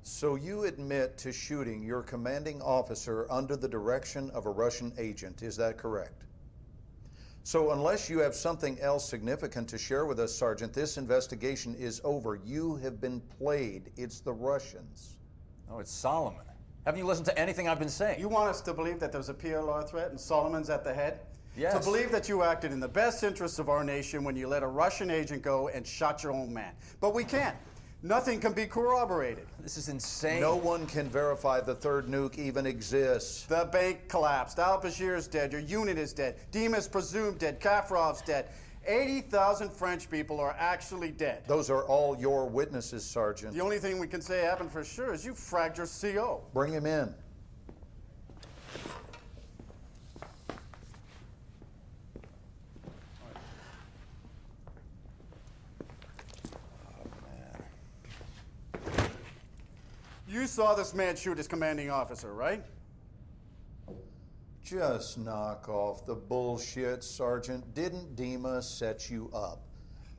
So you admit to shooting your commanding officer under the direction of a Russian agent, is that correct? So unless you have something else significant to share with us, Sergeant, this investigation is over. You have been played. It's the Russians. Oh, it's Solomon. Haven't you listened to anything I've been saying? You want us to believe that there's a PLR threat and Solomon's at the head? Yes. To believe that you acted in the best interests of our nation when you let a Russian agent go and shot your own man. But we can't. Nothing can be corroborated. This is insane. No one can verify the third nuke even exists. The bank collapsed. Al-Bashir's dead. Your unit is dead. Dima's presumed dead. Kafrov's dead. 80,000 French people are actually dead. Those are all your witnesses, Sergeant. The only thing we can say happened for sure is you fragged your CO. Bring him in. You saw this man shoot his commanding officer, right? Just knock off the bullshit, Sergeant. Didn't Dima set you up?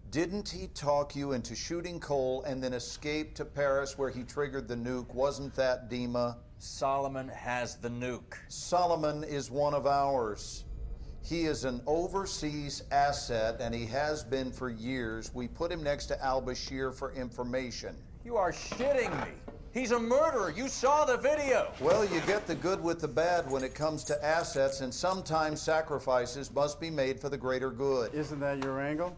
Didn't he talk you into shooting Cole and then escape to Paris where he triggered the nuke? Wasn't that Dima? Solomon has the nuke. Solomon is one of ours. He is an overseas asset, and he has been for years. We put him next to al-Bashir for information. You are shitting me. He's a murderer. You saw the video. Well, you get the good with the bad when it comes to assets, and sometimes sacrifices must be made for the greater good. Isn't that your angle?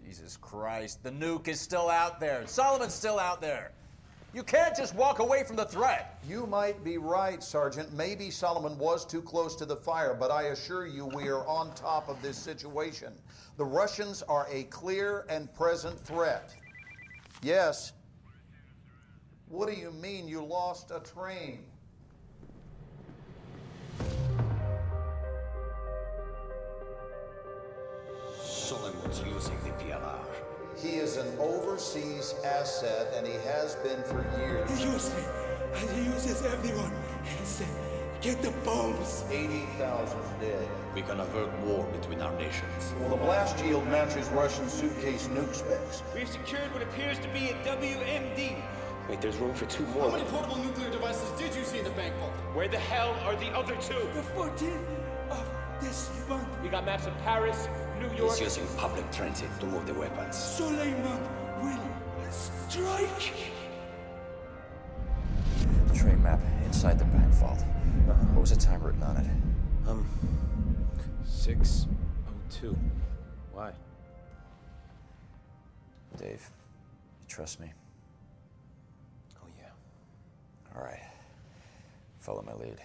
Jesus Christ, the nuke is still out there. Solomon's still out there. You can't just walk away from the threat. You might be right, Sergeant. Maybe Solomon was too close to the fire, but I assure you we are on top of this situation. The Russians are a clear and present threat. Yes. What do you mean you lost a train? Solomon's using the PLR. He is an overseas asset, and he has been for years. He used me, and he uses everyone. He said, get the bombs. 80,000 dead. We can avert war between our nations. Well, the blast yield matches Russian suitcase nuke specs. We've secured what appears to be a WMD. Wait, there's room for two more. How many portable nuclear devices did you see in the bank vault? Where the hell are the other two? The 14th of this month, We got maps of Paris, New York. He's using public transit to move the weapons. Suleiman will strike. The train map inside the bank vault. What was the time written on it? 6:02. Why? Dave, you trust me? Oh, yeah. All right. Follow my lead.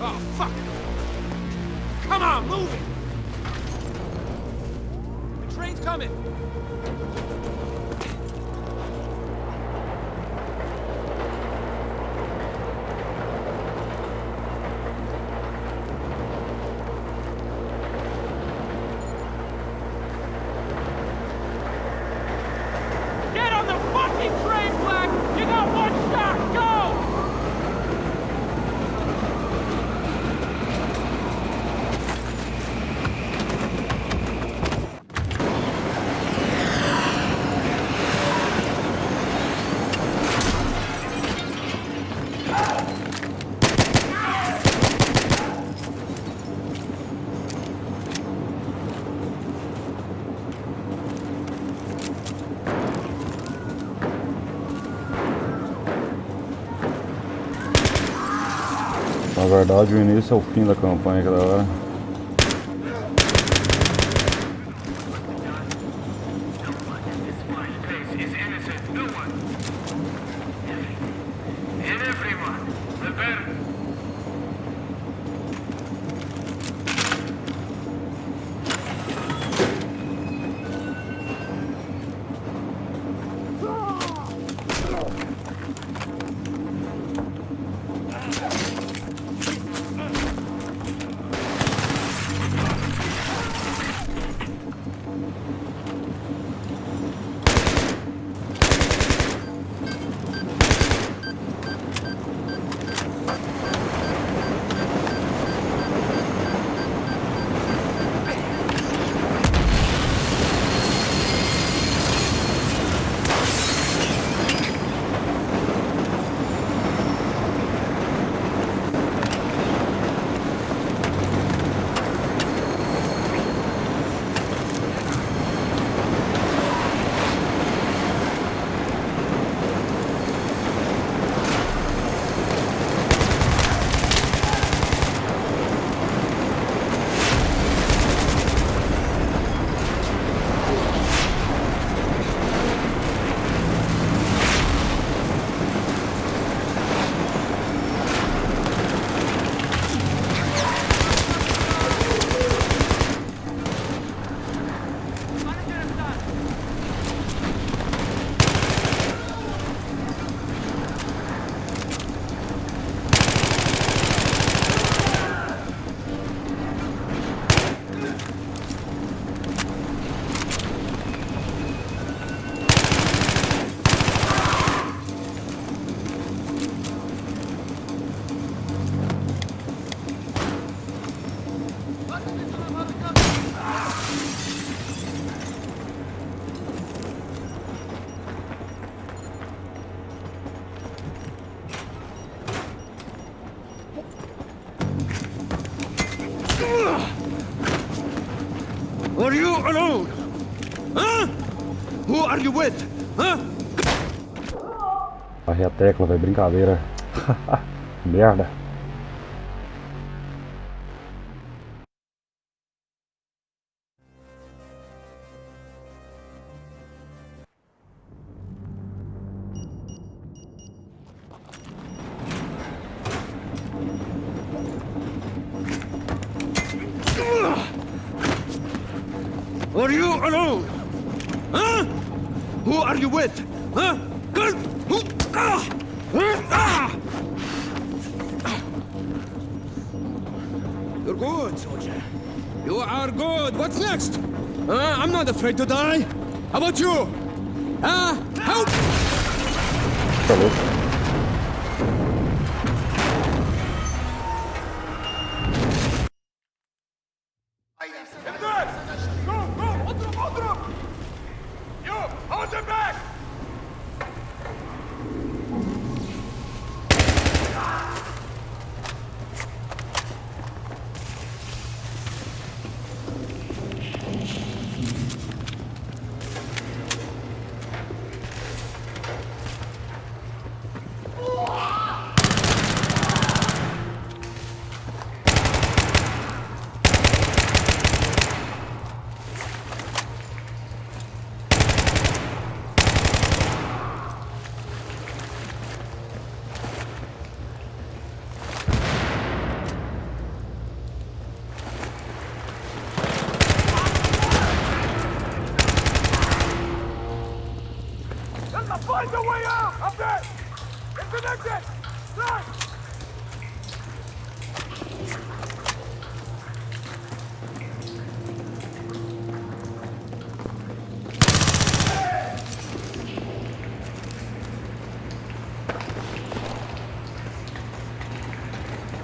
Oh, fuck! Come on, move it! The train's coming! Get on the fucking train, Black! You got one shot, go! Na verdade, o início é o fim da campanha, que da hora. This flying face is innocent. No one Are you alone? Huh? Who are you with? Huh? Varrei a tecla, velho. Brincadeira. Merda. Are you alone? Huh? Who are you with? Huh? Good. Who? You're good, soldier. You are good. What's next? I'm not afraid to die. How about you? Help! Tá louco. Find the way out! Up there! It's an exit! Run!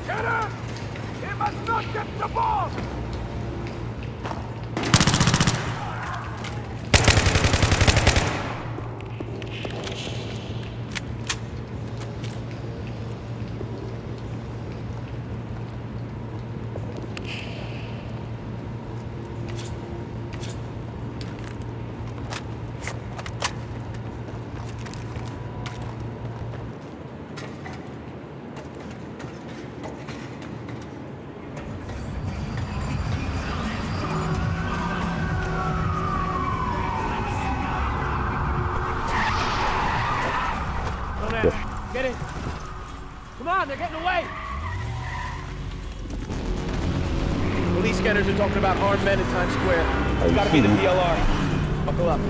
Get him! He must not get the ball! Get in! Come on, they're getting away! Police scanners are talking about armed men in Times Square. It's gotta be the PLR. Buckle up.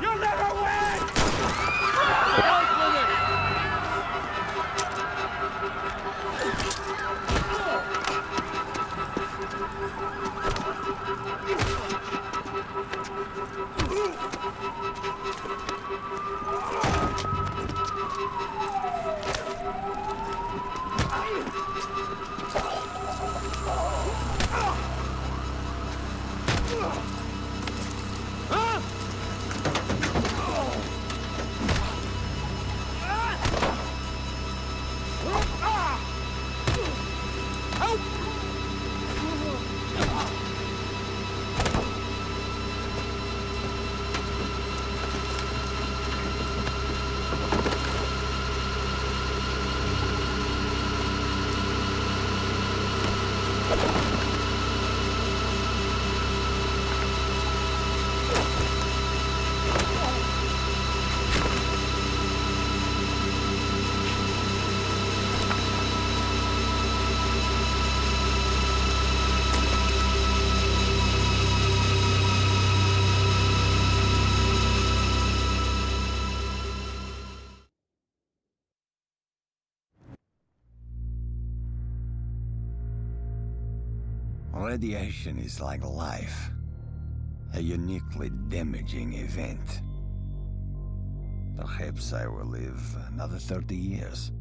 You'll never win! Radiation is like life, a uniquely damaging event. Perhaps I will live another 30 years.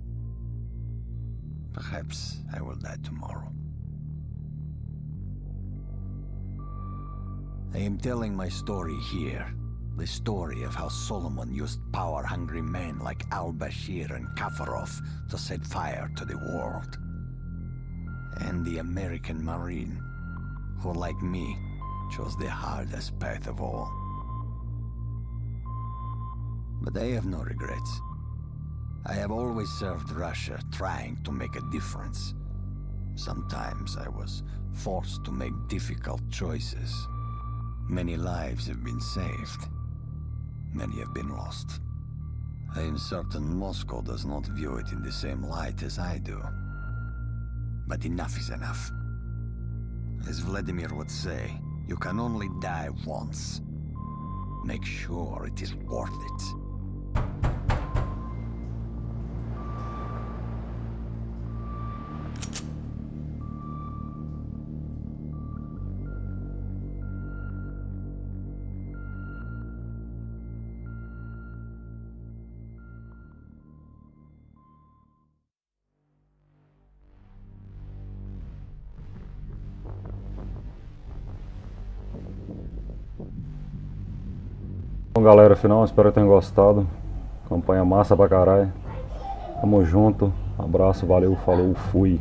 Perhaps I will die tomorrow. I am telling my story here. The story of how Solomon used power-hungry men like al-Bashir and Kafarov to set fire to the world. And the American Marine, who, like me, chose the hardest path of all. But I have no regrets. I have always served Russia, trying to make a difference. Sometimes I was forced to make difficult choices. Many lives have been saved. Many have been lost. I am certain Moscow does not view it in the same light as I do. But enough is enough. As Vladimir would say, you can only die once. Make sure it is worth it. Bom, galera, final, espero que tenham gostado. Campanha massa pra caralho. Tamo junto. Abraço, valeu, falou, fui.